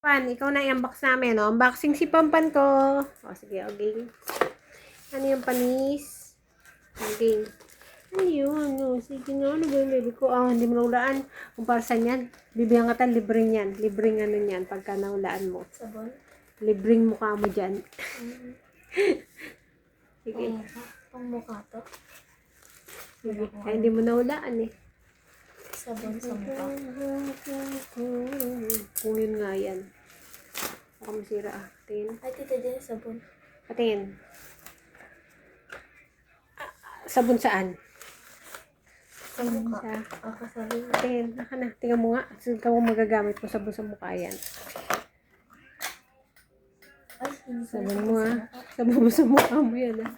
Pan, ikaw na i-unbox namin, no? Unboxing si Pampan ko. O, sige, okay. Ano yung panis? Okay. Ano yun? Ano? Sige nga, ano ba yung baby ko? Ah, hindi mo naulaan. Kung para saan yan, bibigyan ka tayo, libreng yan. Libreng ano yan, pagka naulaan mo. Sabon? Libreng mukha mo dyan. Sige. Pang mukha to? Sige. Ay, hindi mo naulaan eh. Sabon sa mukha. Kung yun nga yan. Baka masira ah. Tingin. Ay, tita dyan sabon. Patingin. Sabon saan? Sa mukha. Sa... Kasabi mo. Tingin. Naka na. Tingnan mo nga. Ikaw mo magagamit mo sabon sa mukha yan. Ay, hindi ko Sabon mo ah. Sabon mo sa mukha mo yan ah.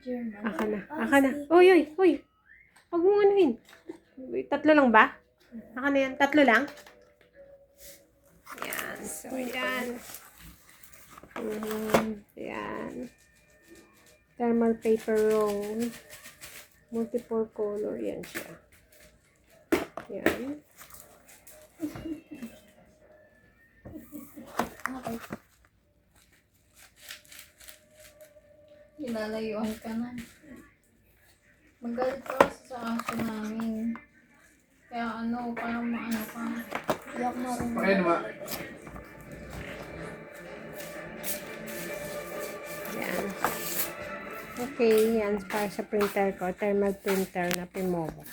German. Aka na. Aka na. Uy, uy, uy. Huwag mo anuhin. Tatlo lang ba? Aka na yan. Tatlo lang? Yan. So, yan. Yan. Thermal paper roll. Multiple color. Yan siya. Yan. Okay. Nilalayuan ka na. Magalit ka kasi sa aso namin. Kaya ano, parang maano ka. Hindi ako marunong. Okay naman. Yan. Okay. Yan para sa printer ko. Thermal printer na Pimovo.